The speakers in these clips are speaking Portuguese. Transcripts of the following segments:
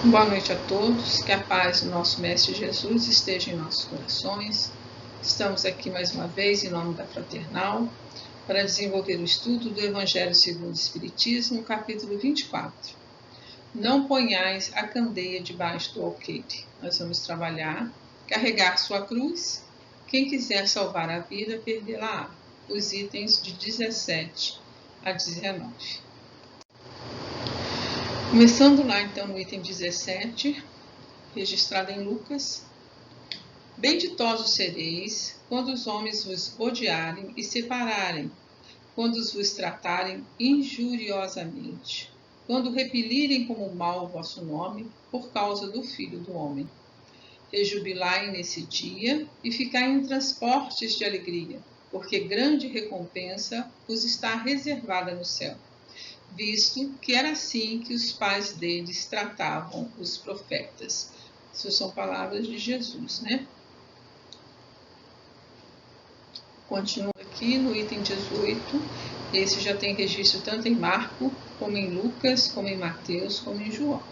Boa noite a todos, que a paz do nosso Mestre Jesus esteja em nossos corações. Estamos aqui mais uma vez em nome da Fraternal para desenvolver o estudo do Evangelho segundo o Espiritismo, capítulo 24. Não ponhais a candeia debaixo do alqueire. Nós vamos trabalhar, carregar sua cruz. Quem quiser salvar a vida, perdê-la-á. Os itens de 17 a 19. Começando lá então no item 17, registrado em Lucas. Benditosos sereis quando os homens vos odiarem e separarem, quando vos tratarem injuriosamente, quando repelirem como mal o vosso nome por causa do Filho do Homem. Rejubilai nesse dia e ficai em transportes de alegria, porque grande recompensa vos está reservada no céu, visto que era assim que os pais deles tratavam os profetas. Essas são palavras de Jesus, né? Continuo aqui no item 18. Esse já tem registro tanto em Marco, como em Lucas, como em Mateus, como em João.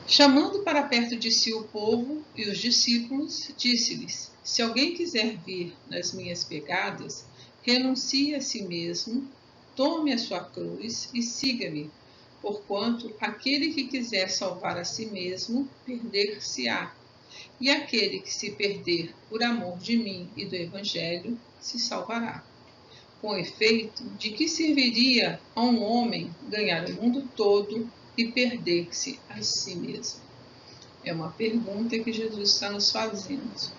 Chamando para perto de si o povo e os discípulos, disse-lhes: se alguém quiser vir nas minhas pegadas, renuncie a si mesmo, tome a sua cruz e siga-me, porquanto aquele que quiser salvar a si mesmo, perder-se-á, e aquele que se perder por amor de mim e do Evangelho, se salvará. Com efeito, de que serviria a um homem ganhar o mundo todo e perder-se a si mesmo? É uma pergunta que Jesus está nos fazendo.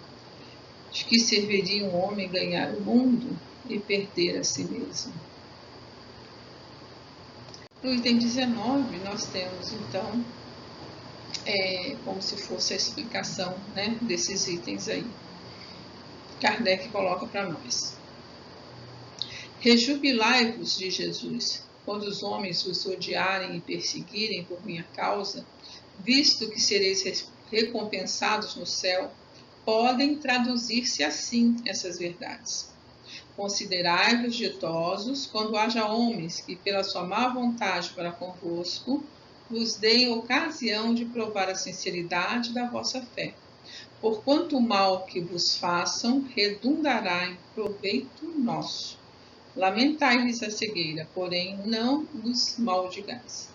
De que serviria um homem ganhar o mundo e perder a si mesmo? No item 19, nós temos, então, como se fosse a explicação, né, desses itens aí. Kardec coloca para nós. Rejubilai-vos de Jesus, quando os homens vos odiarem e perseguirem por minha causa, visto que sereis recompensados no céu. Podem traduzir-se assim essas verdades. Considerai-vos ditosos quando haja homens que, pela sua má vontade para convosco, vos deem ocasião de provar a sinceridade da vossa fé. Porquanto o mal que vos façam redundará em proveito nosso. Lamentai-lhes a cegueira, porém não os maldigais.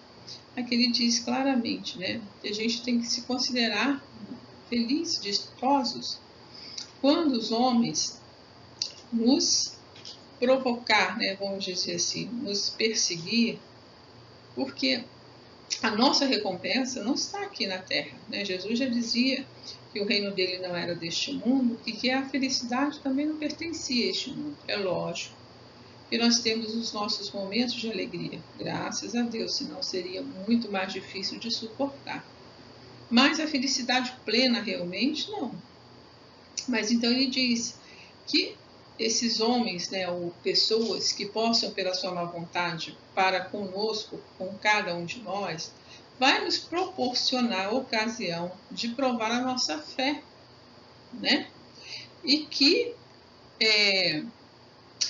Aqui ele diz claramente, né, que a gente tem que se considerar felizes, ditosos, quando os homens nos provocar, né, vamos dizer assim, nos perseguir, porque a nossa recompensa não está aqui na terra, né? Jesus já dizia que o reino dele não era deste mundo e que a felicidade também não pertencia a este mundo. É lógico que nós temos os nossos momentos de alegria, graças a Deus, senão seria muito mais difícil de suportar. Mas a felicidade plena realmente não. Mas então ele diz que esses homens, né, ou pessoas que possam, pela sua má vontade, para conosco, com cada um de nós, vai nos proporcionar a ocasião de provar a nossa fé, né? E que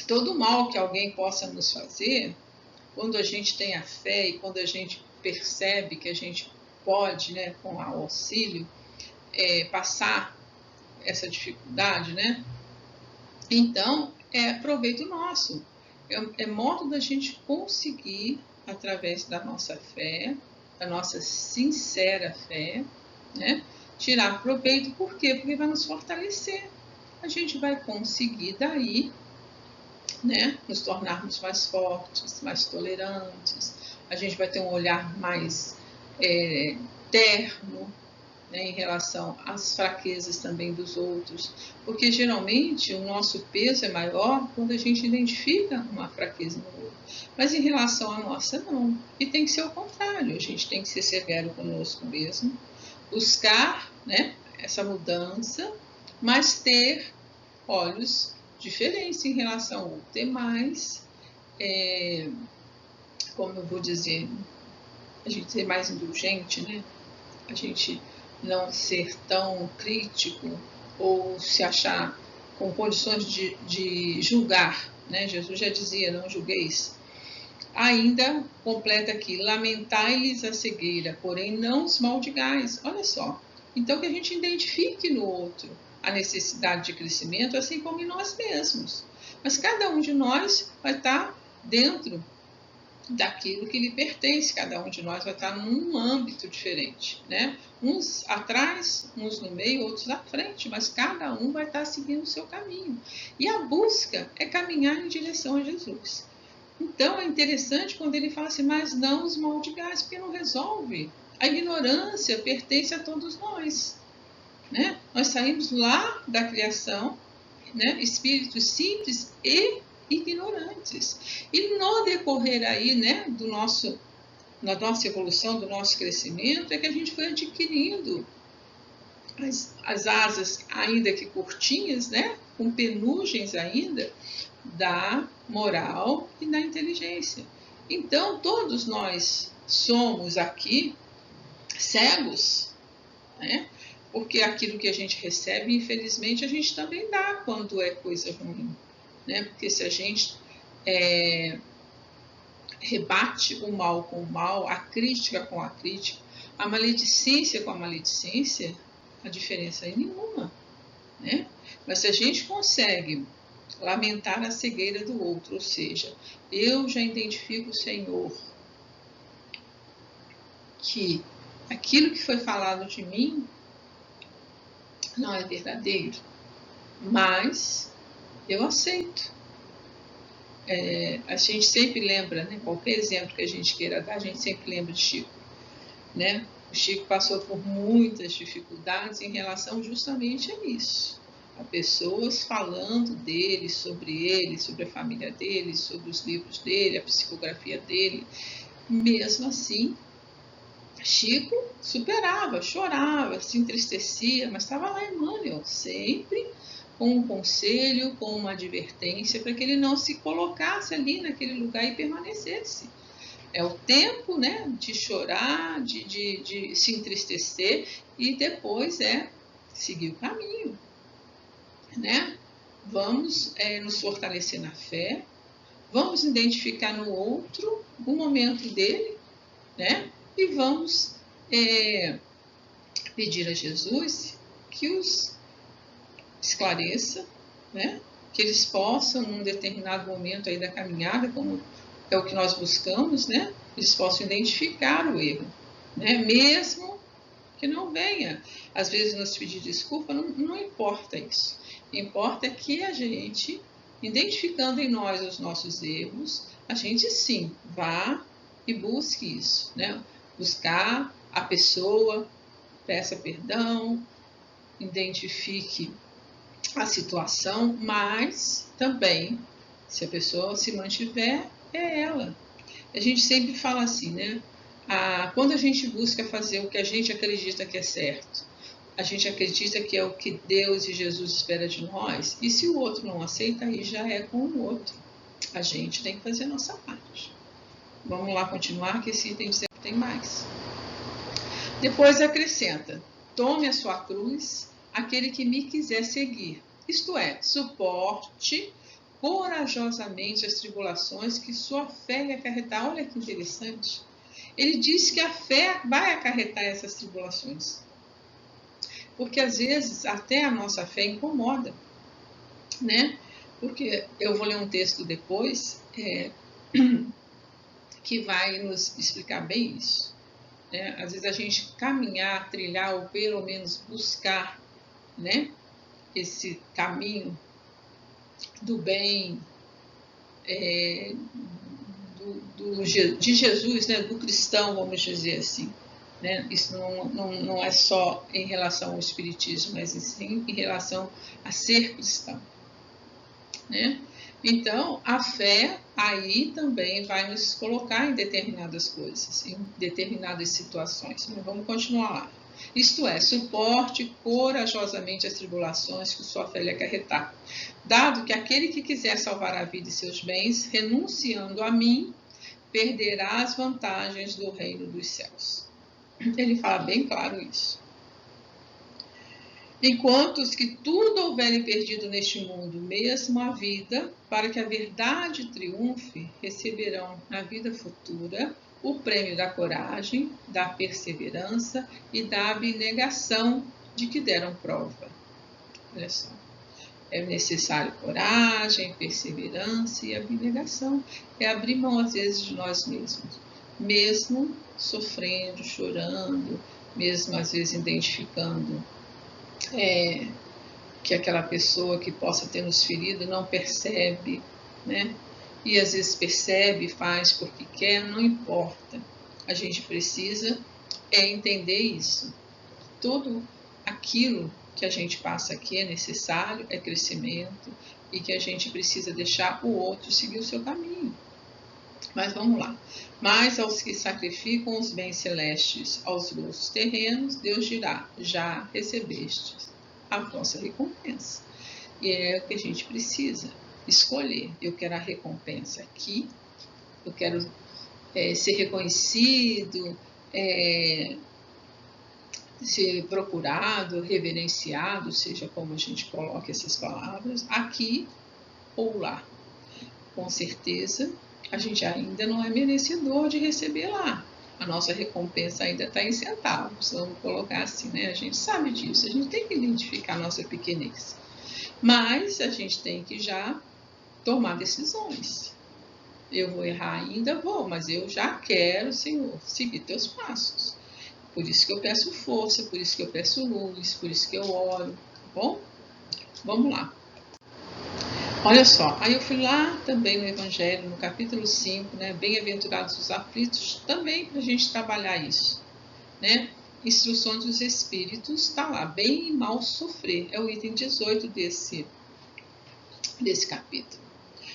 todo mal que alguém possa nos fazer, quando a gente tem a fé e quando a gente percebe que a gente pode, né, com o auxílio, passar essa dificuldade, né? Então, é proveito nosso. É modo da gente conseguir, através da nossa fé, da nossa sincera fé, né, tirar proveito. Por quê? Porque vai nos fortalecer. A gente vai conseguir daí, né, nos tornarmos mais fortes, mais tolerantes. A gente vai ter um olhar mais terno, né, em relação às fraquezas também dos outros, porque geralmente o nosso peso é maior quando a gente identifica uma fraqueza no outro, mas em relação à nossa não, e tem que ser o contrário, a gente tem que ser severo conosco mesmo, buscar, né, essa mudança, mas ter olhos diferentes em relação ao outro, ter mais, como eu vou dizer, a gente ser mais indulgente, né, a gente não ser tão crítico ou se achar com condições de julgar, né? Jesus já dizia, não julgueis Ainda completa aqui, lamentai-lhes a cegueira, porém não os maldigais. Olha só. Então, que a gente identifique no outro a necessidade de crescimento, assim como em nós mesmos. Mas cada um de nós vai estar dentro daquilo que lhe pertence, cada um de nós vai estar num âmbito diferente, né? Uns atrás, uns no meio, outros à frente, mas cada um vai estar seguindo o seu caminho. E a busca é caminhar em direção a Jesus. Então é interessante quando ele fala assim, mas não os maldigais, porque não resolve. A ignorância pertence a todos nós, né? Nós saímos lá da criação, né? Espíritos simples e ignorantes. E no decorrer aí, né, na nossa evolução, do nosso crescimento, é que a gente foi adquirindo as asas, ainda que curtinhas, né, com penugens ainda, da moral e da inteligência. Então, todos nós somos aqui cegos, né? Porque aquilo que a gente recebe, infelizmente, a gente também dá quando é coisa ruim, né? Porque se a gente rebate o mal com o mal, a crítica com a crítica, a maledicência com a maledicência, a diferença é nenhuma, né? Mas se a gente consegue lamentar a cegueira do outro, ou seja, eu já identifico, Senhor, que aquilo que foi falado de mim não é verdadeiro, mas eu aceito. A gente sempre lembra, né, qualquer exemplo que a gente queira dar, a gente sempre lembra de Chico, né? O Chico passou por muitas dificuldades em relação justamente a isso. A pessoas falando dele, sobre a família dele, sobre os livros dele, a psicografia dele. Mesmo assim, Chico superava, chorava, se entristecia, mas estava lá Emmanuel, sempre com um conselho, com uma advertência, para que ele não se colocasse ali naquele lugar e permanecesse. É o tempo, né, de chorar, de se entristecer e depois seguir o caminho, né? Vamos nos fortalecer na fé, vamos identificar no outro o momento dele, né? E vamos pedir a Jesus que os esclareça, né? Que eles possam, num determinado momento aí da caminhada, como é o que nós buscamos, né? Eles possam identificar o erro, né? Mesmo que não venha, às vezes, nos pedir desculpa, não importa isso. Importa que a gente, identificando em nós os nossos erros, a gente sim vá e busque isso, né? Buscar a pessoa, peça perdão, identifique a situação, mas também, se a pessoa se mantiver, é ela. A gente sempre fala assim, né? Quando a gente busca fazer o que a gente acredita que é certo, a gente acredita que é o que Deus e Jesus espera de nós, e se o outro não aceita, aí já é com o outro. A gente tem que fazer a nossa parte. Vamos lá continuar, que esse item sempre tem mais. Depois acrescenta, tome a sua cruz, aquele que me quiser seguir. Isto é, suporte corajosamente as tribulações que sua fé lhe acarretar. Olha que interessante. Ele diz que a fé vai acarretar essas tribulações. Porque às vezes até a nossa fé incomoda, né? Porque eu vou ler um texto depois que vai nos explicar bem isso. Né? Às vezes a gente caminhar, trilhar ou pelo menos buscar, né, esse caminho do bem, de Jesus, né, do cristão, vamos dizer assim. Né? Isso não é só em relação ao espiritismo, mas sim em relação a ser cristão. Né? Então, a fé aí também vai nos colocar em determinadas coisas, em determinadas situações. Mas vamos continuar lá. Isto é, suporte corajosamente as tribulações que sua fé lhe acarretar, dado que aquele que quiser salvar a vida e seus bens, renunciando a mim, perderá as vantagens do reino dos céus. Ele fala bem claro isso. Enquanto os que tudo houverem perdido neste mundo, mesmo a vida, para que a verdade triunfe, receberão na vida futura o prêmio da coragem, da perseverança e da abnegação de que deram prova. Olha só. É necessário coragem, perseverança e abnegação. É abrir mão, às vezes, de nós mesmos. Mesmo sofrendo, chorando, mesmo, às vezes, identificando que aquela pessoa que possa ter nos ferido não percebe, né? E, às vezes, percebe, faz porque quer, não importa. A gente precisa entender isso. Tudo aquilo que a gente passa aqui é necessário, é crescimento, e que a gente precisa deixar o outro seguir o seu caminho. Mas vamos lá. Mas aos que sacrificam os bens celestes aos gostos terrenos, Deus dirá: já recebestes a vossa recompensa. E é o que a gente precisa escolher. Eu quero a recompensa aqui, eu quero ser reconhecido, ser procurado, reverenciado, seja como a gente coloca essas palavras, aqui ou lá. Com certeza, a gente ainda não é merecedor de receber lá. A nossa recompensa ainda está em centavos, vamos colocar assim, né? A gente sabe disso, a gente tem que identificar a nossa pequenez. Mas a gente tem que já tomar decisões. Eu vou errar ainda? Vou, mas eu já quero, Senhor, seguir teus passos. Por isso que eu peço força, por isso que eu peço luz, por isso que eu oro, tá bom? Vamos lá. Olha só, aí eu fui lá também no Evangelho, no capítulo 5, né? Bem-aventurados os aflitos, também para a gente trabalhar isso, né? Instruções dos Espíritos, está lá, bem e mal sofrer, é o item 18 desse capítulo.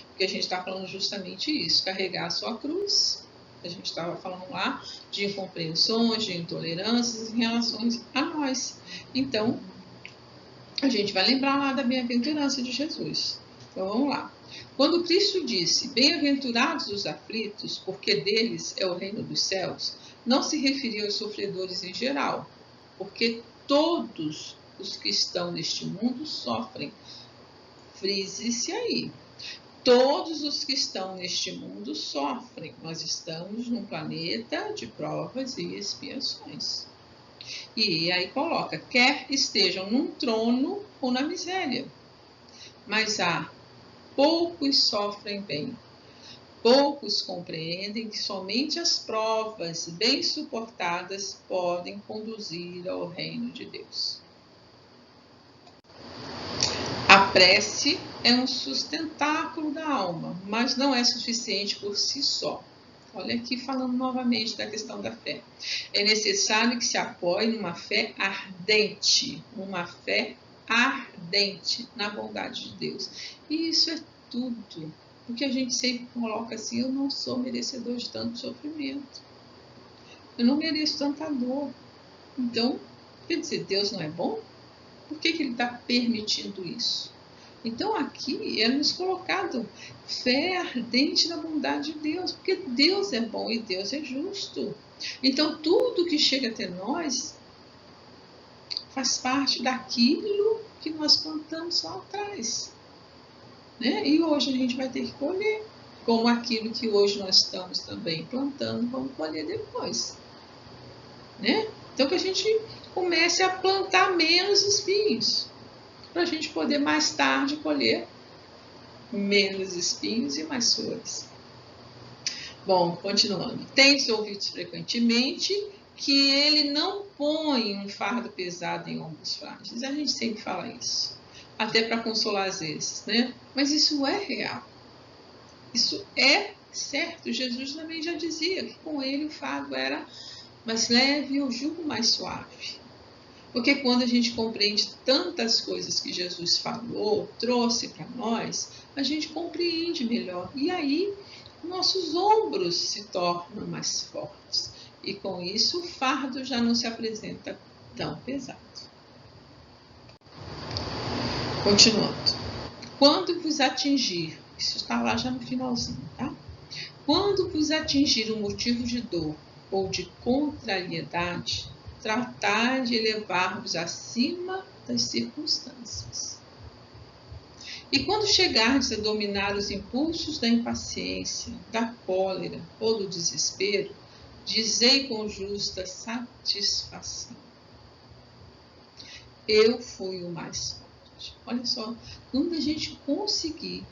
Porque a gente está falando justamente isso, carregar a sua cruz. A gente estava falando lá de incompreensões, de intolerâncias em relação a nós. Então, a gente vai lembrar lá da bem-aventurança de Jesus. Então, vamos lá. Quando Cristo disse, bem-aventurados os aflitos, porque deles é o reino dos céus, não se referia aos sofredores em geral, porque todos os que estão neste mundo sofrem. Frise-se aí. Todos os que estão neste mundo sofrem. Nós estamos num planeta de provas e expiações. E aí coloca, quer estejam num trono ou na miséria. Mas poucos sofrem bem. Poucos compreendem que somente as provas bem suportadas podem conduzir ao reino de Deus. A prece é um sustentáculo da alma, mas não é suficiente por si só. Olha aqui falando novamente da questão da fé. É necessário que se apoie numa fé ardente, na bondade de Deus. E isso é tudo. Porque a gente sempre coloca assim, eu não sou merecedor de tanto sofrimento. Eu não mereço tanta dor. Então, quer dizer, Deus não é bom? Por que Ele está permitindo isso? Então aqui é nos colocado fé ardente na bondade de Deus, porque Deus é bom e Deus é justo. Então tudo que chega até nós faz parte daquilo que nós plantamos lá atrás. Né? E hoje a gente vai ter que colher, como aquilo que hoje nós estamos também plantando, vamos colher depois. Né? Então que a gente comece a plantar menos espinhos, para a gente poder mais tarde colher menos espinhos e mais flores. Bom, continuando. Tem-se ouvido frequentemente que ele não põe um fardo pesado em ombros frágeis. A gente sempre fala isso, até para consolar às vezes, né? Mas isso é real. Isso é certo. Jesus também já dizia que com ele o fardo era mais leve e o jugo mais suave. Porque quando a gente compreende tantas coisas que Jesus falou, trouxe para nós, a gente compreende melhor. E aí, nossos ombros se tornam mais fortes. E com isso, o fardo já não se apresenta tão pesado. Continuando. Quando vos atingir, isso está lá já no finalzinho, tá? Quando vos atingir um motivo de dor ou de contrariedade, tratar de elevar-vos acima das circunstâncias. E quando chegardes a dominar os impulsos da impaciência, da cólera ou do desespero, dizei com justa satisfação: eu fui o mais forte. Olha só, quando a gente conseguir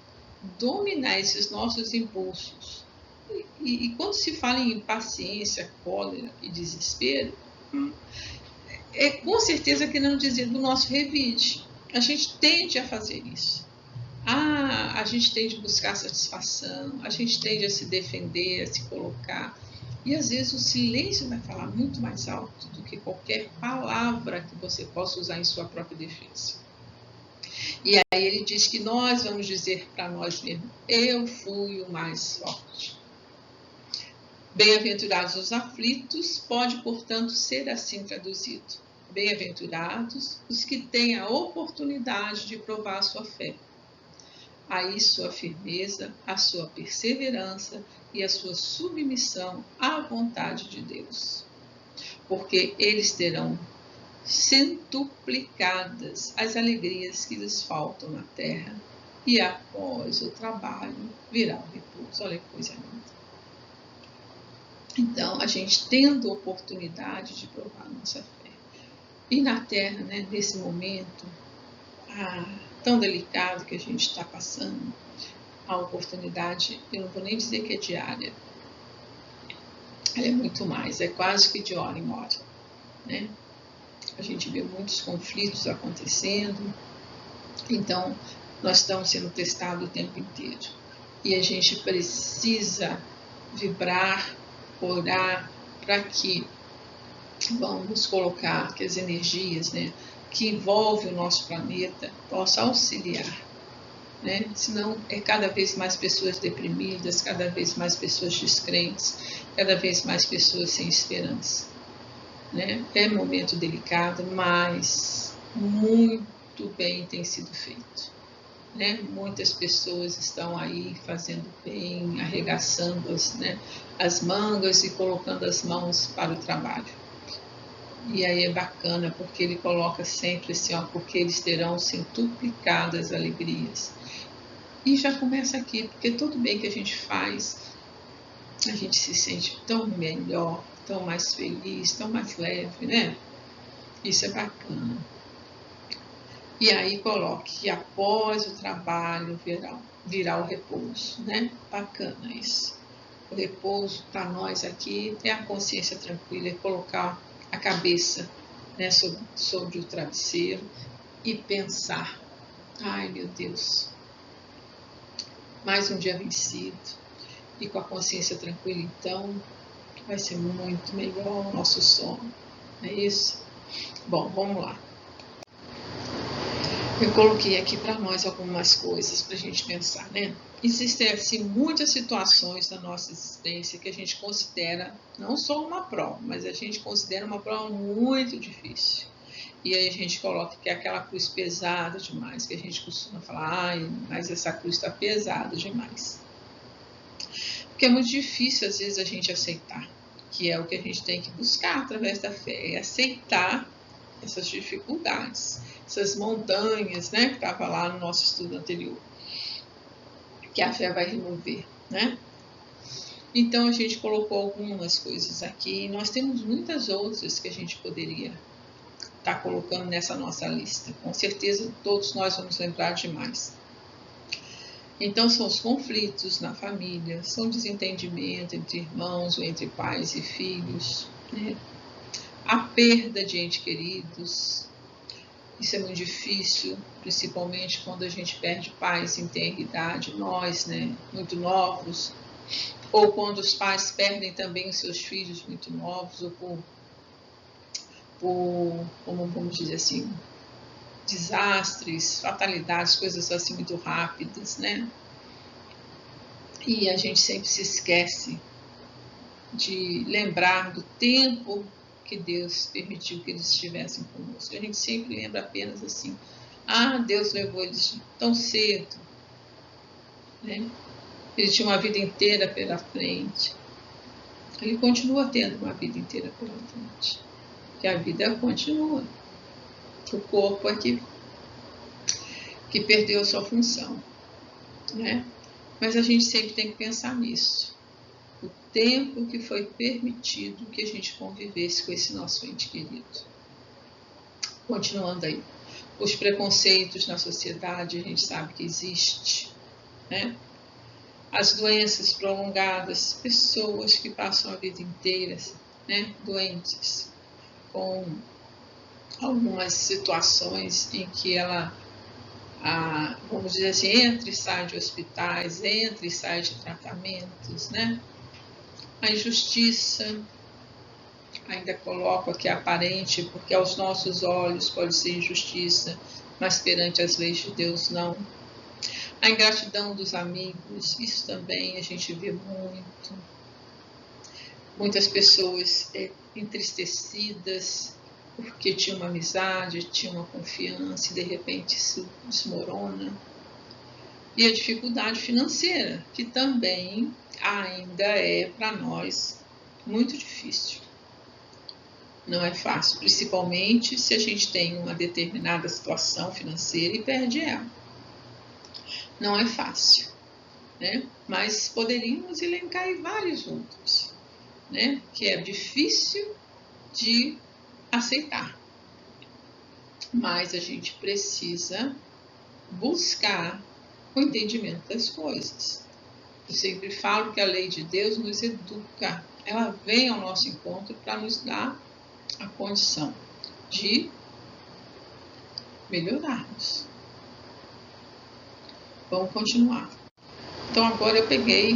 dominar esses nossos impulsos, e quando se fala em impaciência, cólera e desespero, é com certeza querendo dizer do nosso revide. A gente tende a fazer isso. A gente tende a buscar satisfação, a gente tende a se defender, a se colocar. E às vezes o silêncio vai falar muito mais alto do que qualquer palavra que você possa usar em sua própria defesa. E aí ele diz que nós vamos dizer para nós mesmos: eu fui o mais forte. Bem-aventurados os aflitos, pode, portanto, ser assim traduzido. Bem-aventurados os que têm a oportunidade de provar a sua fé. Aí sua firmeza, a sua perseverança e a sua submissão à vontade de Deus. Porque eles terão centuplicadas as alegrias que lhes faltam na terra, e após o trabalho virá o repouso. Olha que coisa linda. Então, a gente tendo a oportunidade de provar a nossa fé. E na terra, né, nesse momento tão delicado que a gente está passando, a oportunidade, eu não vou nem dizer que é diária, ela é muito mais, é quase que de hora em hora, né? A gente vê muitos conflitos acontecendo, então nós estamos sendo testados o tempo inteiro. E a gente precisa vibrar, orar, para que vamos colocar que as energias, né, que envolvem o nosso planeta possam auxiliar. Né? Senão é cada vez mais pessoas deprimidas, cada vez mais pessoas descrentes, cada vez mais pessoas sem esperança. Né? É um momento delicado, mas muito bem tem sido feito. Né? Muitas pessoas estão aí fazendo bem, arregaçando as mangas e colocando as mãos para o trabalho. E aí é bacana, porque ele coloca sempre assim, porque eles terão centuplicadas alegrias. E já começa aqui, porque tudo bem que a gente faz, a gente se sente tão melhor, tão mais feliz, tão mais leve, né? Isso é bacana. E aí coloque que após o trabalho virá o repouso, né? Bacana isso. O repouso para nós aqui é a consciência tranquila, é colocar a cabeça, né, sobre o travesseiro e pensar: ai meu Deus, mais um dia vencido, e com a consciência tranquila, então vai ser muito melhor o nosso sono, não é isso? Bom, vamos lá. Eu coloquei aqui para nós algumas coisas para a gente pensar, né? Existem assim, muitas situações da nossa existência que a gente considera não só uma prova, mas a gente considera uma prova muito difícil. E aí a gente coloca que é aquela cruz pesada demais, que a gente costuma falar: ai, mas essa cruz está pesada demais. Porque é muito difícil às vezes a gente aceitar, que é o que a gente tem que buscar através da fé, é aceitar essas dificuldades, essas montanhas, né, que estava lá no nosso estudo anterior, que a fé vai remover, né? Então a gente colocou algumas coisas aqui, e nós temos muitas outras que a gente poderia estar colocando nessa nossa lista. Com certeza todos nós vamos lembrar de mais. Então são os conflitos na família, são desentendimento entre irmãos ou entre pais e filhos, né? A perda de entes queridos. Isso é muito difícil, principalmente quando a gente perde pais em tenra idade, nós, né, muito novos, ou quando os pais perdem também os seus filhos muito novos, ou por como vamos dizer assim, desastres, fatalidades, coisas assim muito rápidas, né? E a gente sempre se esquece de lembrar do tempo que Deus permitiu que eles estivessem conosco. A gente sempre lembra apenas assim: ah, Deus levou eles tão cedo, né? Ele tinha uma vida inteira pela frente. Ele continua tendo uma vida inteira pela frente, que a vida continua. O corpo é que perdeu a sua função, né? Mas a gente sempre tem que pensar nisso. O tempo que foi permitido que a gente convivesse com esse nosso ente querido. Continuando aí. Os preconceitos na sociedade, a gente sabe que existe, né? As doenças prolongadas, pessoas que passam a vida inteira, né, doentes, com algumas situações em que ela, vamos dizer assim, entra e sai de hospitais, entra e sai de tratamentos, né? A injustiça, ainda coloco aqui aparente, porque aos nossos olhos pode ser injustiça, mas perante as leis de Deus não. A ingratidão dos amigos, isso também a gente vê muito. Muitas pessoas entristecidas porque tinha uma amizade, tinha uma confiança e de repente isso desmorona. E a dificuldade financeira, que também ainda é para nós muito difícil. Não é fácil, principalmente se a gente tem uma determinada situação financeira e perde ela. Não é fácil, né? Mas poderíamos elencar aí vários outros, né? Que é difícil de aceitar. Mas a gente precisa buscar o entendimento das coisas. Eu sempre falo que a lei de Deus nos educa. Ela vem ao nosso encontro para nos dar a condição de melhorarmos. Vamos continuar. Então agora eu peguei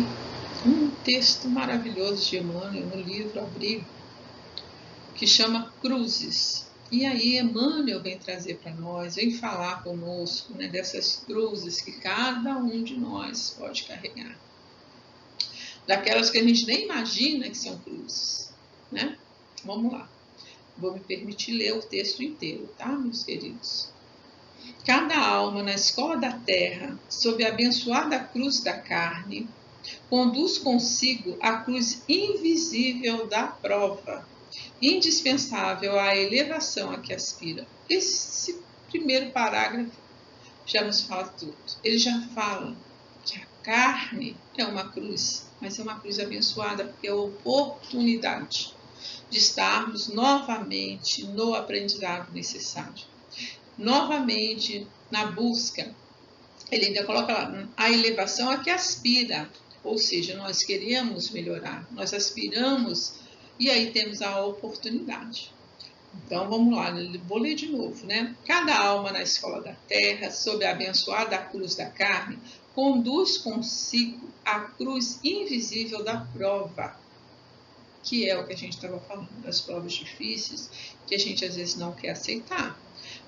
um texto maravilhoso de Emmanuel no livro Abrigo, que chama Cruzes. E aí Emmanuel vem trazer para nós, vem falar conosco, né, dessas cruzes que cada um de nós pode carregar. Daquelas que a gente nem imagina que são cruzes, né? Vamos lá. Vou me permitir ler o texto inteiro, tá, meus queridos? Cada alma na escola da terra, sob a abençoada cruz da carne, conduz consigo a cruz invisível da prova, indispensável à elevação a que aspira. Esse primeiro parágrafo já nos fala tudo. Ele já fala que a carne é uma cruz, mas é uma cruz abençoada, porque é a oportunidade de estarmos novamente no aprendizado necessário. Novamente na busca. Ele ainda coloca lá, a elevação a que aspira, ou seja, nós queremos melhorar, nós aspiramos e aí temos a oportunidade. Então vamos lá, vou ler de novo, né? Cada alma na escola da terra, sob a abençoada cruz da carne, conduz consigo a cruz invisível da prova, que é o que a gente estava falando, das provas difíceis, que a gente às vezes não quer aceitar,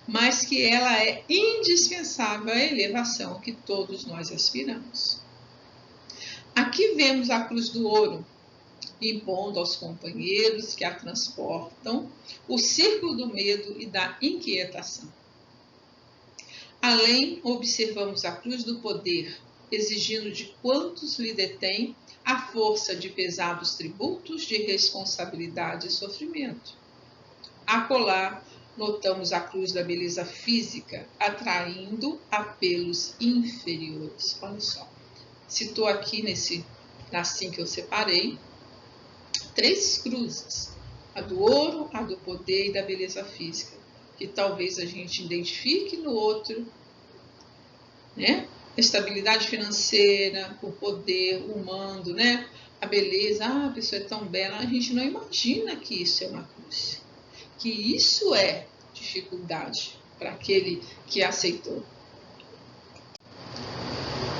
mas que ela é indispensável à elevação que todos nós aspiramos. Aqui vemos a cruz do ouro, impondo aos companheiros que a transportam o círculo do medo e da inquietação. Além, observamos a cruz do poder, exigindo de quantos lhe detêm a força de pesados tributos de responsabilidade e sofrimento. Acolá, notamos a cruz da beleza física, atraindo apelos inferiores. Olha só, citou aqui assim que eu separei, 3 cruzes, a do ouro, a do poder e da beleza física, que talvez a gente identifique no outro, né? A estabilidade financeira, o poder, o mando, né? A beleza, a pessoa é tão bela, a gente não imagina que isso é uma cruz, que isso é dificuldade para aquele que aceitou.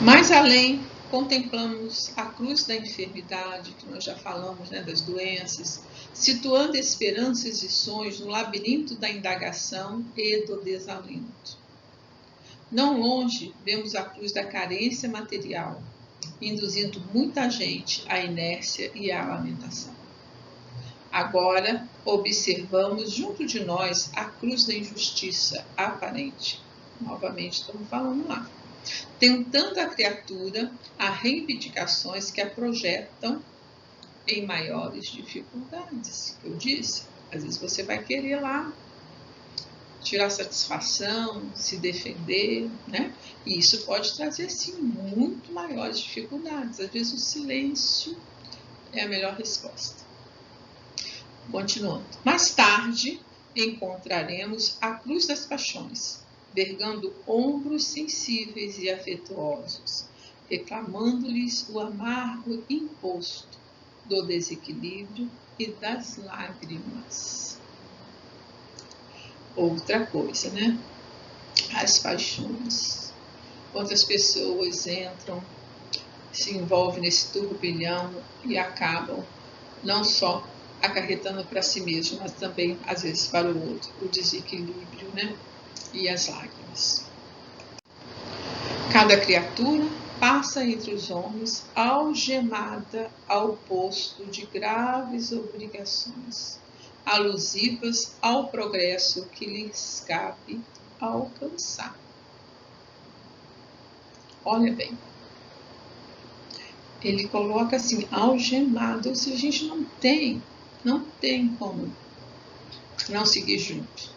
Mais além, contemplamos a cruz da enfermidade, que nós já falamos, né, das doenças, situando esperanças e sonhos no labirinto da indagação e do desalento. Não longe, vemos a cruz da carência material, induzindo muita gente à inércia e à lamentação. Agora, observamos junto de nós a cruz da injustiça aparente. Novamente, estamos falando lá. Tentando a criatura a reivindicações que a projetam em maiores dificuldades. Que eu disse, às vezes você vai querer lá tirar satisfação, se defender, né? E isso pode trazer, sim, muito maiores dificuldades. Às vezes o silêncio é a melhor resposta. Continuando. Mais tarde, encontraremos a cruz das paixões, vergando ombros sensíveis e afetuosos, reclamando-lhes o amargo imposto do desequilíbrio e das lágrimas. Outra coisa, né? As paixões. Quantas pessoas entram, se envolvem nesse turbilhão e acabam não só acarretando para si mesmo, mas também, às vezes, para o outro, o desequilíbrio, né? E as lágrimas. Cada criatura passa entre os homens algemada ao posto de graves obrigações, alusivas ao progresso que lhes cabe alcançar. Olha bem, ele coloca assim, algemado, ou seja, a gente não tem como não seguir junto,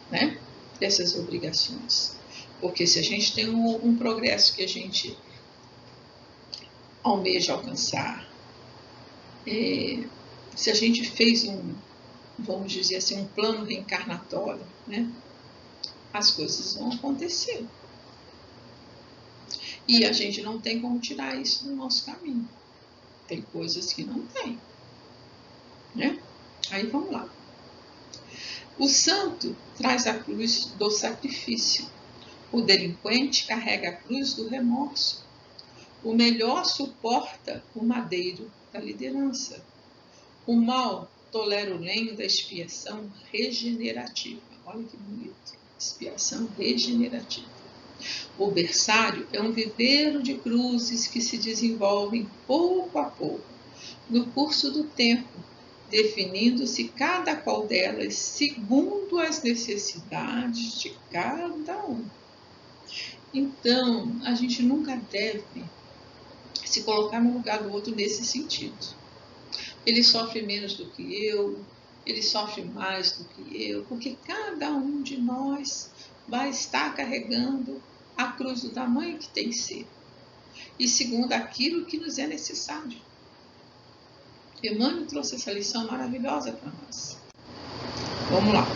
né, dessas obrigações. Porque se a gente tem um progresso que a gente almeja alcançar, se a gente fez vamos dizer assim, um plano reencarnatório, né, as coisas vão acontecer. E a gente não tem como tirar isso do nosso caminho. Tem coisas que não tem, né? Aí vamos lá. O santo traz a cruz do sacrifício. O delinquente carrega a cruz do remorso. O melhor suporta o madeiro da liderança. O mal tolera o lenho da expiação regenerativa. Olha que bonito. Expiação regenerativa. O berçário é um viveiro de cruzes que se desenvolvem pouco a pouco, no curso do tempo, definindo-se cada qual delas segundo as necessidades de cada um. Então, a gente nunca deve se colocar no lugar do outro nesse sentido. Ele sofre menos do que eu, ele sofre mais do que eu, porque cada um de nós vai estar carregando a cruz do tamanho que tem que ser, e segundo aquilo que nos é necessário. Emmanuel trouxe essa lição maravilhosa para nós. Vamos lá.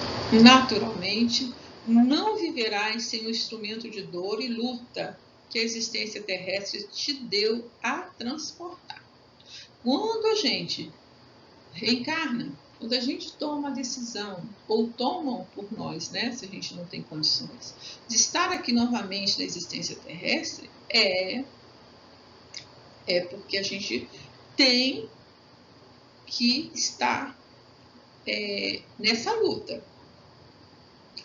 Naturalmente, não viverás sem o instrumento de dor e luta que a existência terrestre te deu a transportar. Quando a gente reencarna, quando a gente toma a decisão, ou tomam por nós, né, se a gente não tem condições, de estar aqui novamente na existência terrestre, é porque a gente tem que estar nessa luta.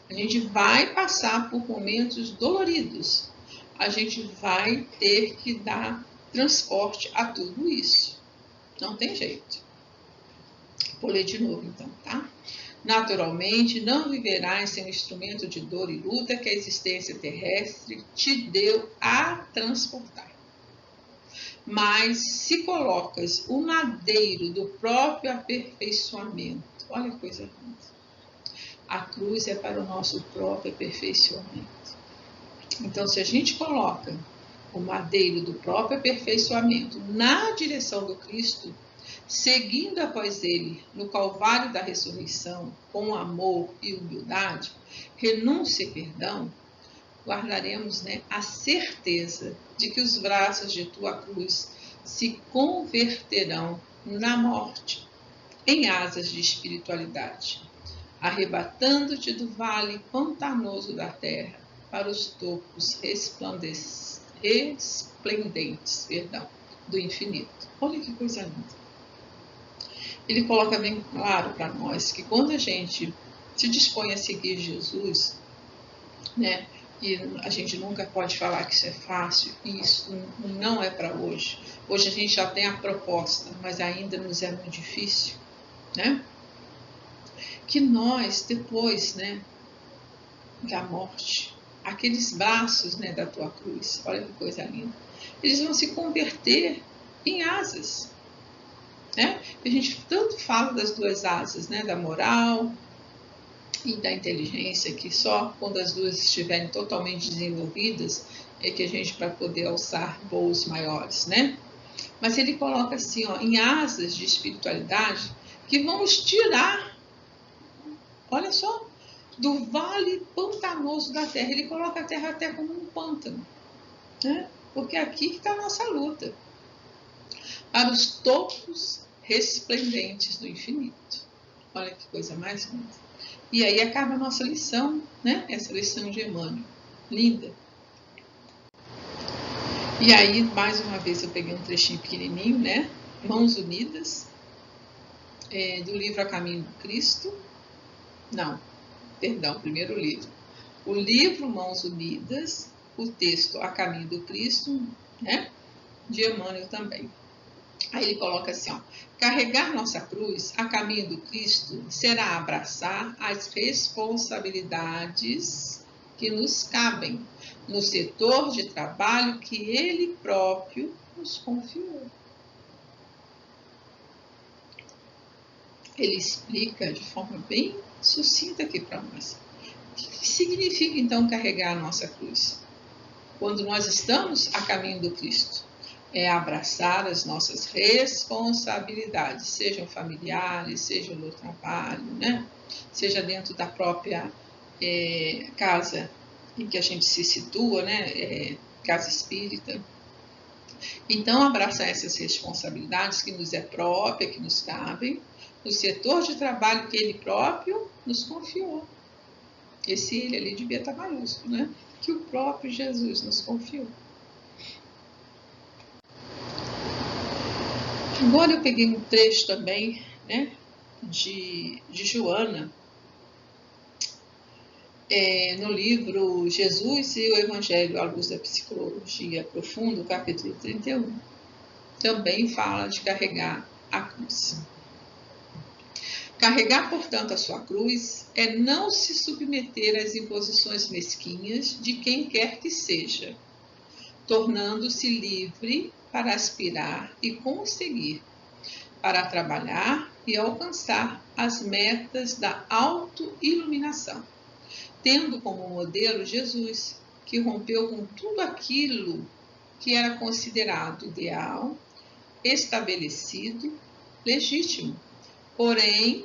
A gente vai passar por momentos doloridos. A gente vai ter que dar transporte a tudo isso. Não tem jeito. Vou ler de novo, então, tá? Naturalmente, não viverás sem o instrumento de dor e luta que a existência terrestre te deu a transportar. Mas se colocas o madeiro do próprio aperfeiçoamento, olha que coisa linda. A cruz é para o nosso próprio aperfeiçoamento. Então, se a gente coloca o madeiro do próprio aperfeiçoamento na direção do Cristo, seguindo após ele no Calvário da ressurreição, com amor e humildade, renúncia e perdão, guardaremos, né, a certeza de que os braços de tua cruz se converterão na morte em asas de espiritualidade, arrebatando-te do vale pantanoso da terra para os topos resplendentes do infinito. Olha que coisa linda. Ele coloca bem claro para nós que quando a gente se dispõe a seguir Jesus, né, e a gente nunca pode falar que isso é fácil, e isso não é para hoje. Hoje a gente já tem a proposta, mas ainda nos é muito difícil, né? Que nós, depois, né, da morte, aqueles braços, né, da tua cruz, olha que coisa linda, eles vão se converter em asas, né? A gente tanto fala das duas asas, né, da moral e da inteligência, que só quando as duas estiverem totalmente desenvolvidas é que a gente vai poder alçar voos maiores, né? Mas ele coloca assim, ó, em asas de espiritualidade que vão os tirar, olha só, do vale pantanoso da terra. Ele coloca a terra até como um pântano, né? Porque aqui está a nossa luta, para os topos resplendentes do infinito. Olha que coisa mais linda. E aí acaba a nossa lição, né? Essa lição de Emmanuel. Linda. E aí, mais uma vez, eu peguei um trechinho pequenininho, né? Mãos Unidas, do livro A Caminho do Cristo. Não, perdão, primeiro livro. O livro Mãos Unidas, o texto A Caminho do Cristo, né? De Emmanuel também. Aí ele coloca assim, ó, carregar nossa cruz a caminho do Cristo será abraçar as responsabilidades que nos cabem no setor de trabalho que ele próprio nos confiou. Ele explica de forma bem sucinta aqui para nós. O que significa então carregar a nossa cruz? Quando nós estamos a caminho do Cristo, é abraçar as nossas responsabilidades, sejam familiares, sejam no trabalho, né? Seja dentro da própria casa em que a gente se situa, né? Casa espírita. Então, abraçar essas responsabilidades que nos é própria, que nos cabem, no setor de trabalho que ele próprio nos confiou. Esse ele ali devia estar maiúsculo, né? Que o próprio Jesus nos confiou. Agora eu peguei um trecho também, né, de Joana, no livro Jesus e o Evangelho à Luz da Psicologia Profunda, capítulo 31. Também fala de carregar a cruz. Carregar, portanto, a sua cruz é não se submeter às imposições mesquinhas de quem quer que seja, tornando-se livre para aspirar e conseguir, para trabalhar e alcançar as metas da autoiluminação, tendo como modelo Jesus, que rompeu com tudo aquilo que era considerado ideal, estabelecido, legítimo, porém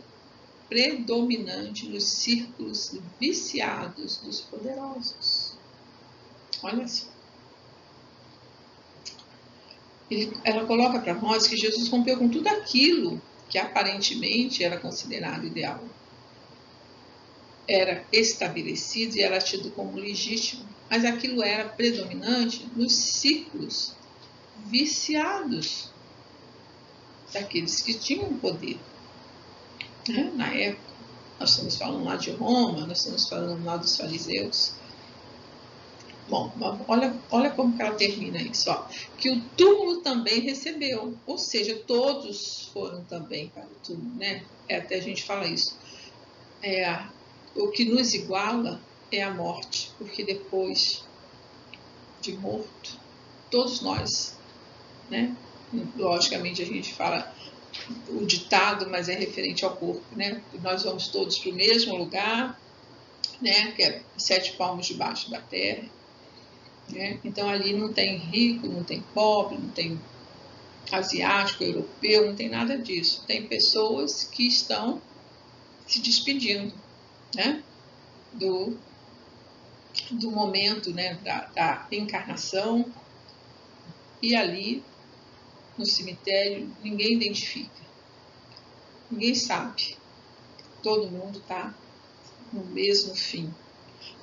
predominante nos círculos viciados dos poderosos. Olha só. Ela coloca para nós que Jesus rompeu com tudo aquilo que aparentemente era considerado ideal. Era estabelecido e era tido como legítimo, mas aquilo era predominante nos ciclos viciados daqueles que tinham poder. Né? Na época, nós estamos falando lá de Roma, nós estamos falando lá dos fariseus. Bom, olha como que ela termina isso, ó. Que o túmulo também recebeu, ou seja, todos foram também para o túmulo, né? Até a gente fala isso. O que nos iguala é a morte, porque depois de morto, todos nós, né? Logicamente a gente fala o ditado, mas é referente ao corpo, né? Nós vamos todos para o mesmo lugar, né? Que é 7 palmos debaixo da terra. Né? Então ali não tem rico, não tem pobre, não tem asiático, europeu, não tem nada disso. Tem pessoas que estão se despedindo, né? do momento, né? da encarnação, e ali no cemitério ninguém identifica, ninguém sabe, todo mundo está no mesmo fim.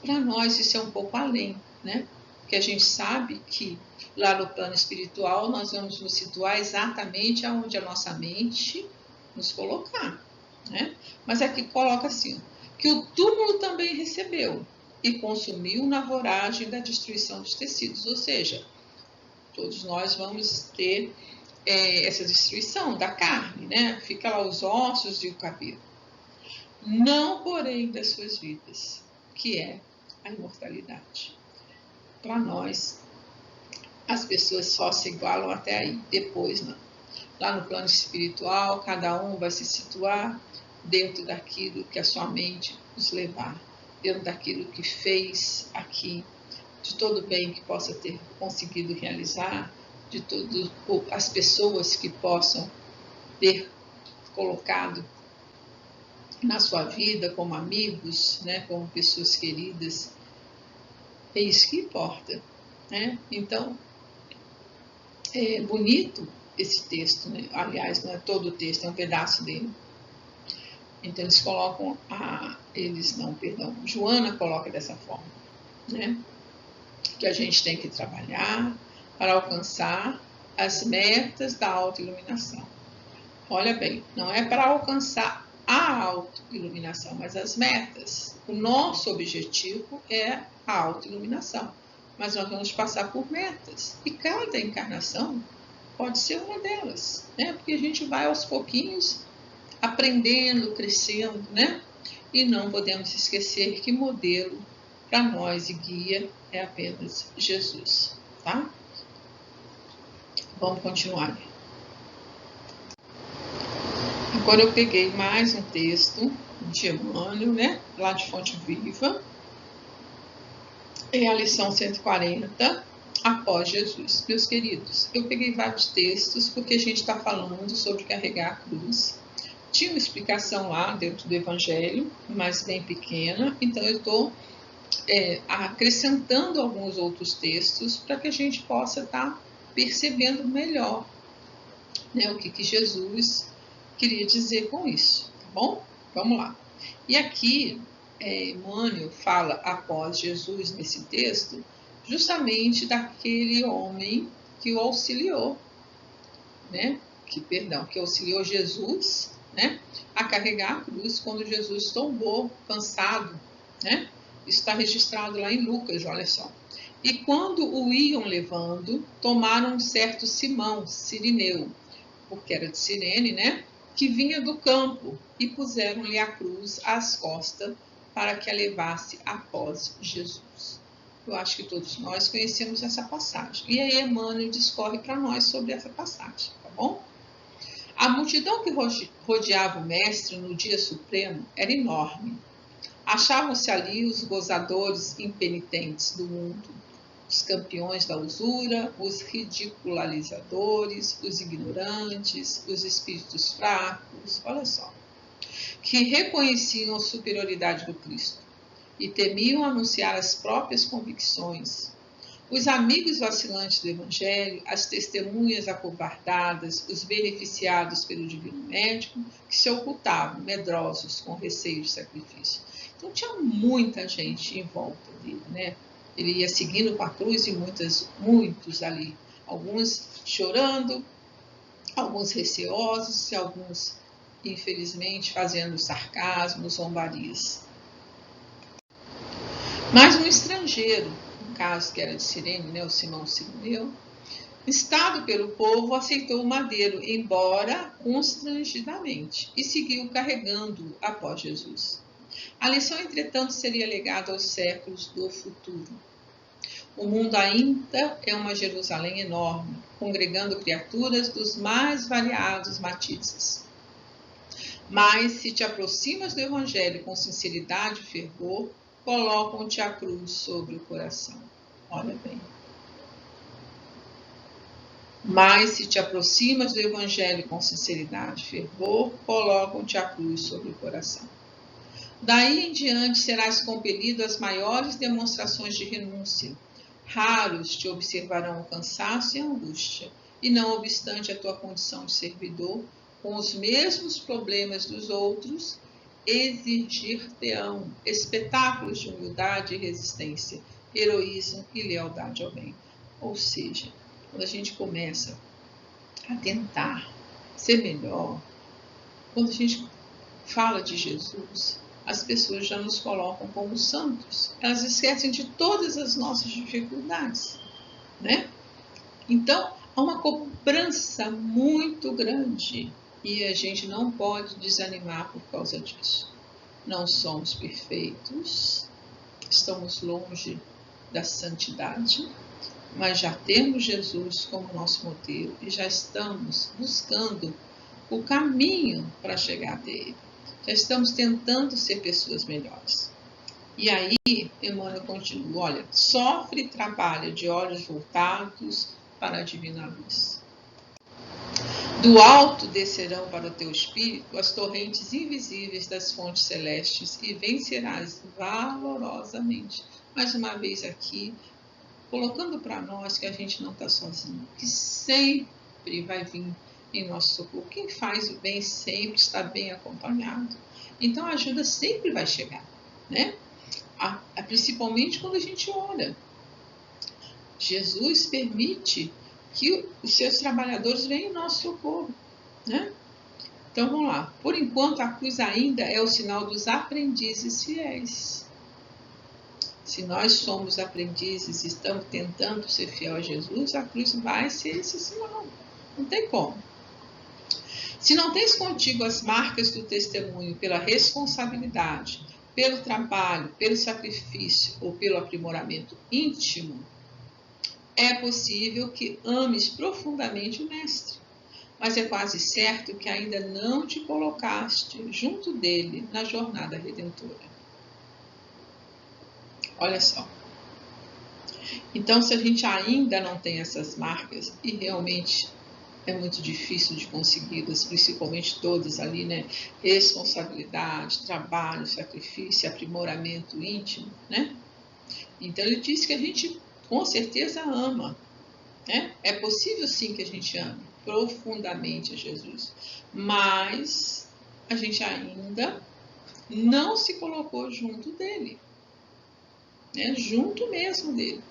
Para nós isso é um pouco além, né? Porque a gente sabe que lá no plano espiritual nós vamos nos situar exatamente aonde a nossa mente nos colocar, né? Mas aqui coloca assim, que o túmulo também recebeu e consumiu na voragem da destruição dos tecidos, ou seja, todos nós vamos ter essa destruição da carne, né? Fica lá os ossos e o cabelo. Não, porém, das suas vidas, que é a imortalidade. Para nós, as pessoas só se igualam até aí, depois não. Lá no plano espiritual, cada um vai se situar dentro daquilo que a sua mente nos levar dentro daquilo que fez aqui, de todo o bem que possa ter conseguido realizar, de todas as pessoas que possam ter colocado na sua vida como amigos, né, como pessoas queridas. É isso que importa, né? Então, é bonito esse texto, né? Aliás, não é todo o texto, é um pedaço dele. Então eles colocam Joana coloca dessa forma, né? Que a gente tem que trabalhar para alcançar as metas da autoiluminação. Olha bem, não é para alcançar a autoiluminação, mas as metas. O nosso objetivo é a autoiluminação, mas nós vamos passar por metas, e cada encarnação pode ser uma delas, né? Porque a gente vai aos pouquinhos aprendendo, crescendo, né? E não podemos esquecer que modelo para nós e guia é apenas Jesus, tá? Vamos continuar. Agora eu peguei mais um texto de Emmanuel, né? Lá de Fonte Viva. É a lição 140, após Jesus. Meus queridos, eu peguei vários textos porque a gente está falando sobre carregar a cruz. Tinha uma explicação lá dentro do Evangelho, mas bem pequena, então eu estou acrescentando alguns outros textos para que a gente possa estar percebendo melhor, né, o que Jesus queria dizer com isso, tá bom? Vamos lá. E aqui, Emmanuel fala após Jesus nesse texto, justamente daquele homem que o auxiliou, né? Que auxiliou Jesus, né, a carregar a cruz quando Jesus tombou, cansado, né? Isso está registrado lá em Lucas, olha só. E quando o iam levando, tomaram um certo Simão, sirineu, porque era de Cirene, né? Que vinha do campo, e puseram-lhe a cruz às costas para que a levasse após Jesus. Eu acho que todos nós conhecemos essa passagem. E aí Emmanuel discorre para nós sobre essa passagem, tá bom? A multidão que rodeava o mestre no dia supremo era enorme. Achavam-se ali os gozadores impenitentes do mundo, os campeões da usura, os ridicularizadores, os ignorantes, os espíritos fracos, olha só, que reconheciam a superioridade do Cristo e temiam anunciar as próprias convicções. Os amigos vacilantes do Evangelho, as testemunhas acovardadas, os beneficiados pelo divino médico, que se ocultavam, medrosos, com receio de sacrifício. Então tinha muita gente em volta dele, né? Ele ia seguindo com a cruz e muitos ali, alguns chorando, alguns receosos e alguns, infelizmente, fazendo sarcasmos, zombarias. Mas um estrangeiro, no caso que era de Cirene, né, o Simão Sirineu, instado pelo povo, aceitou o madeiro, embora constrangidamente, e seguiu carregando-o após Jesus. A lição, entretanto, seria legada aos séculos do futuro. O mundo ainda é uma Jerusalém enorme, congregando criaturas dos mais variados matizes. Mas, se te aproximas do Evangelho com sinceridade e fervor, colocam-te a cruz sobre o coração. Olha bem. Mas, se te aproximas do Evangelho com sinceridade e fervor, colocam-te a cruz sobre o coração. Daí em diante serás compelido às maiores demonstrações de renúncia. Raros te observarão o cansaço e a angústia, e não obstante a tua condição de servidor, com os mesmos problemas dos outros, exigir-te-ão espetáculos de humildade e resistência, heroísmo e lealdade ao bem. Ou seja, quando a gente começa a tentar ser melhor, quando a gente fala de Jesus, as pessoas já nos colocam como santos. Elas esquecem de todas as nossas dificuldades, né? Então, há uma cobrança muito grande e a gente não pode desanimar por causa disso. Não somos perfeitos, estamos longe da santidade, mas já temos Jesus como nosso modelo e já estamos buscando o caminho para chegar até Ele. Já estamos tentando ser pessoas melhores. E aí, Emmanuel continua, olha, sofre e trabalha de olhos voltados para a divina luz. Do alto descerão para o teu espírito as torrentes invisíveis das fontes celestes e vencerás valorosamente. Mais uma vez aqui, colocando para nós que a gente não está sozinho, que sempre vai vir em nosso socorro. Quem faz o bem sempre está bem acompanhado. Então a ajuda sempre vai chegar, né? Principalmente quando a gente ora. Jesus permite que os seus trabalhadores venham em nosso socorro, né? Então vamos lá. Por enquanto a cruz ainda é o sinal dos aprendizes fiéis. Se nós somos aprendizes e estamos tentando ser fiel a Jesus, a cruz vai ser esse sinal. Não tem como. Se não tens contigo as marcas do testemunho pela responsabilidade, pelo trabalho, pelo sacrifício ou pelo aprimoramento íntimo, é possível que ames profundamente o Mestre, mas é quase certo que ainda não te colocaste junto dele na jornada redentora. Olha só. Então, se a gente ainda não tem essas marcas, e realmente é muito difícil de consegui-las, principalmente todas ali, né? Responsabilidade, trabalho, sacrifício, aprimoramento íntimo, né? Então, ele diz que a gente com certeza ama, né? É possível sim que a gente ame profundamente a Jesus, mas a gente ainda não se colocou junto dele, né? Junto mesmo dele.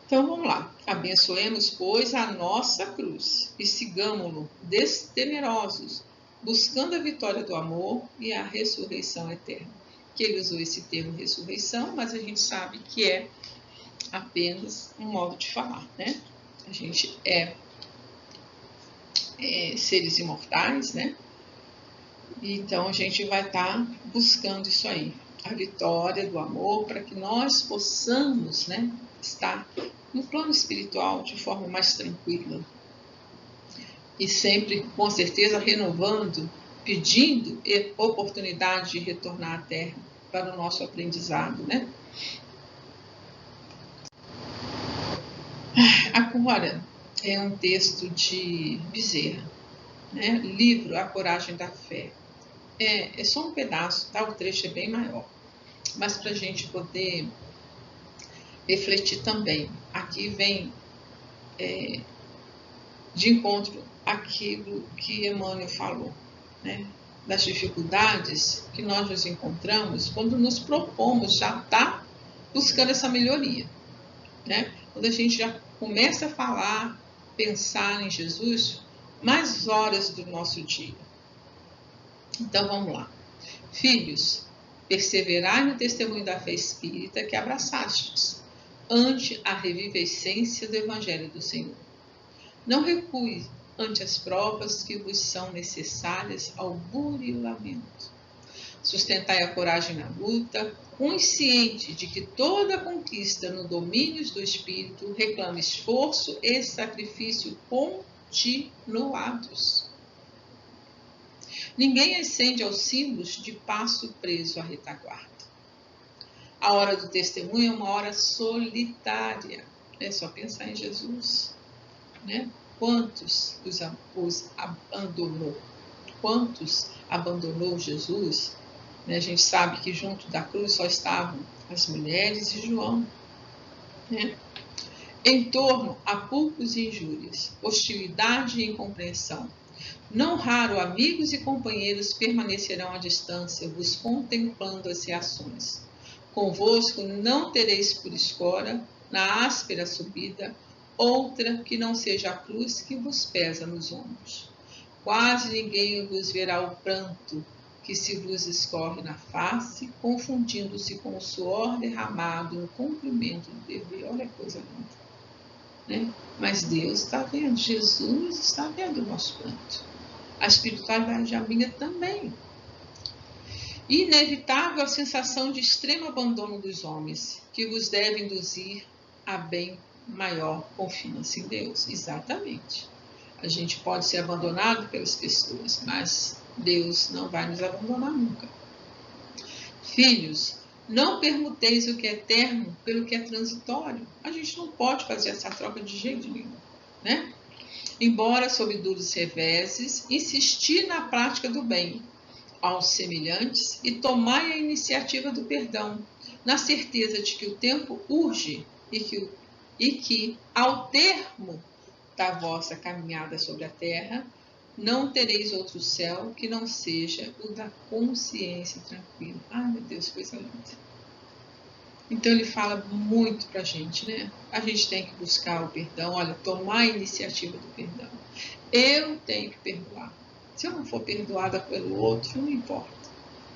Então vamos lá, abençoemos, pois, a nossa cruz e sigamo-lo destemerosos, buscando a vitória do amor e a ressurreição eterna. Que ele usou esse termo ressurreição, mas a gente sabe que é apenas um modo de falar, né? A gente é seres imortais, né? Então a gente vai estar buscando isso aí, a vitória do amor, para que nós possamos, né, estar no plano espiritual de forma mais tranquila. E sempre, com certeza, renovando, pedindo oportunidade de retornar à Terra para o nosso aprendizado, né? Agora, é um texto de Bezerra, né? Livro A Coragem da Fé. É só um pedaço, tá? O trecho é bem maior. Mas para a gente poder refletir também. Aqui vem de encontro àquilo que Emmanuel falou, né? Das dificuldades que nós nos encontramos quando nos propomos já estar buscando essa melhoria, né? Quando a gente já começa a falar, pensar em Jesus, mais horas do nosso dia. Então vamos lá. Filhos, perseverai no testemunho da fé espírita que abraçastes, ante a revivescência do Evangelho do Senhor. Não recue ante as provas que vos são necessárias ao burilamento. Sustentai a coragem na luta, consciente de que toda conquista no domínio do espírito reclama esforço e sacrifício continuados. Ninguém ascende aos cimos de passo preso à retaguarda. A hora do testemunho é uma hora solitária. É só pensar em Jesus, né? Quantos os abandonou? Quantos abandonou Jesus? A gente sabe que junto da cruz só estavam as mulheres e João, né? Em torno há pulcos e injúrias, hostilidade e incompreensão. Não raro amigos e companheiros permanecerão à distância, vos contemplando as reações. Convosco não tereis por escora, na áspera subida, outra que não seja a cruz que vos pesa nos ombros. Quase ninguém vos verá o pranto que se vos escorre na face, confundindo-se com o suor derramado no cumprimento do dever. Olha que coisa linda, né? Mas Deus está vendo, Jesus está vendo o nosso pranto. A espiritualidade amiga também. Inevitável a sensação de extremo abandono dos homens, que vos deve induzir a bem maior confiança em Deus. Exatamente. A gente pode ser abandonado pelas pessoas, mas Deus não vai nos abandonar nunca. Filhos, não permuteis o que é eterno pelo que é transitório. A gente não pode fazer essa troca de jeito nenhum, né? Embora sob duros reveses, insistir na prática do bem aos semelhantes e tomai a iniciativa do perdão, na certeza de que o tempo urge e que ao termo da vossa caminhada sobre a terra, não tereis outro céu que não seja o da consciência tranquila. Ai, meu Deus, coisa linda. Então ele fala muito pra gente, né? A gente tem que buscar o perdão, olha, tomar a iniciativa do perdão. Eu tenho que perdoar. Se eu não for perdoada pelo outro, não importa.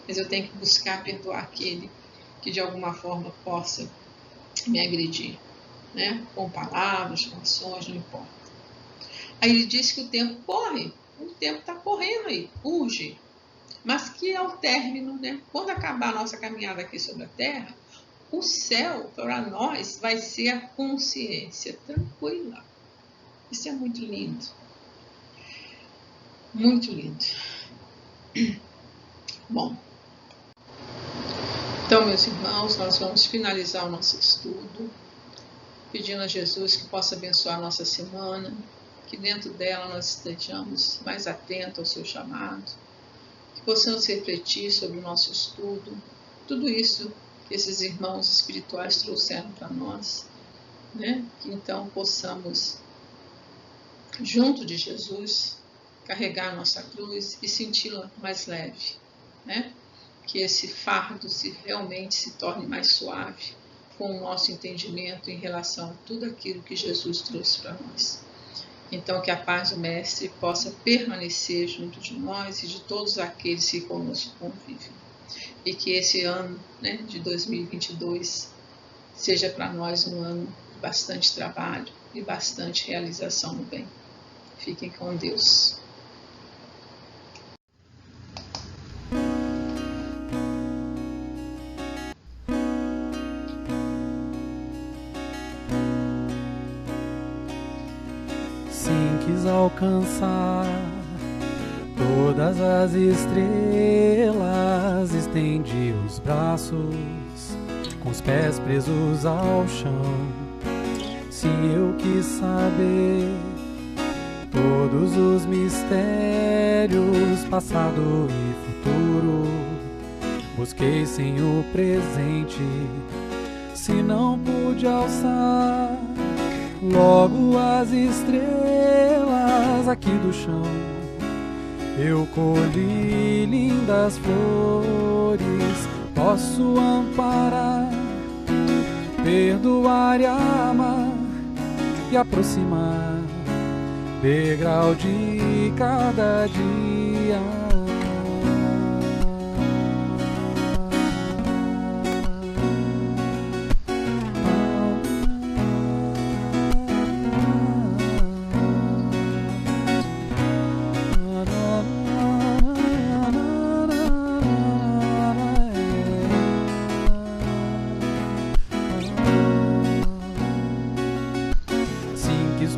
Mas eu tenho que buscar perdoar aquele que de alguma forma possa me agredir, né? Com palavras, com ações, não importa. Aí ele diz que o tempo corre, o tempo está correndo aí, urge. Mas que ao término, né? Quando acabar a nossa caminhada aqui sobre a terra, o céu, para nós, vai ser a consciência tranquila. Isso é muito lindo. Muito lindo. Bom, então, meus irmãos, nós vamos finalizar o nosso estudo, pedindo a Jesus que possa abençoar a nossa semana, que dentro dela nós estejamos mais atentos ao seu chamado, que possamos refletir sobre o nosso estudo, tudo isso que esses irmãos espirituais trouxeram para nós, né? Que então possamos, junto de Jesus, carregar a nossa cruz e senti-la mais leve, né? Que esse fardo realmente se torne mais suave com o nosso entendimento em relação a tudo aquilo que Jesus trouxe para nós. Então, que a paz do Mestre possa permanecer junto de nós e de todos aqueles que conosco convivem. E que esse ano, né, de 2022 seja para nós um ano de bastante trabalho e bastante realização no bem. Fiquem com Deus. Quis alcançar todas as estrelas, estendi os braços, com os pés presos ao chão. Se eu quis saber todos os mistérios, passado e futuro, busquei sem o presente. Se não pude alçar logo as estrelas aqui do chão, eu colhi lindas flores. Posso amparar, perdoar e amar e aproximar, degrau de cada dia.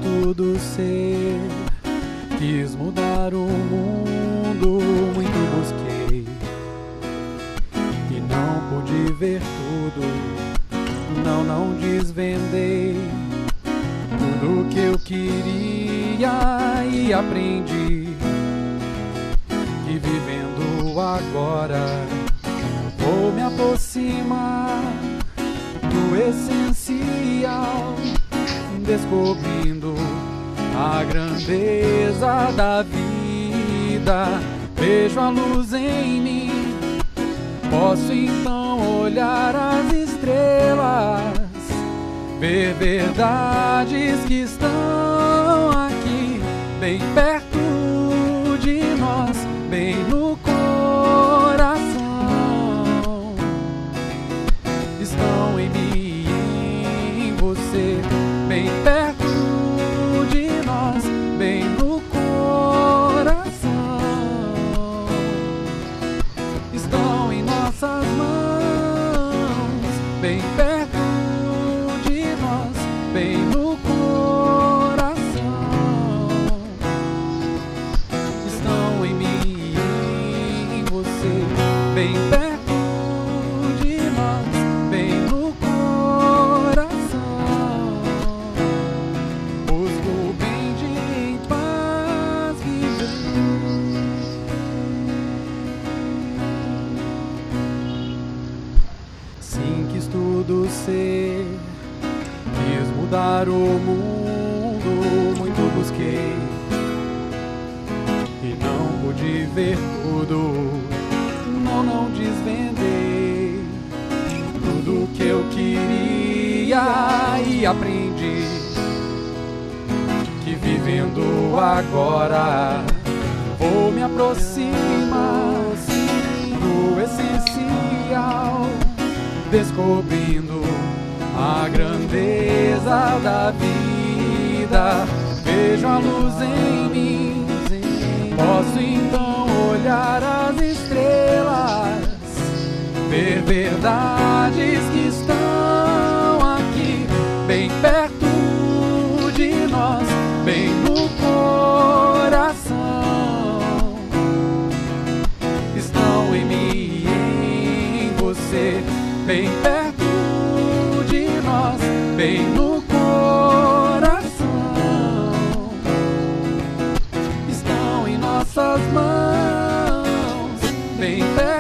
Tudo ser, quis mudar o mundo, muito busquei e não pude ver tudo. Não desvendei tudo que eu queria e aprendi que vivendo agora vou me aproximar do essencial, descobrindo a grandeza da vida. Vejo a luz em mim, posso então olhar as estrelas, ver verdades que estão aqui, bem perto de nós, bem no coração. Estão em mim e em você, bem perto de nós, bem no coração. Estão em nossas mãos, bem perto de nós, bem no coração. Estão em mim e mudar o mundo, muito busquei e não pude ver tudo. Não desvendei tudo que eu queria e aprendi que vivendo agora vou me aproximar do essencial, descobrindo a grandeza da vida. Vejo a luz em mim, posso então olhar as estrelas, ver verdades que estão aqui, bem perto de nós, bem no coração. Estão em mim e em você, bem perto de nós, bem no coração. Estão em nossas mãos, bem perto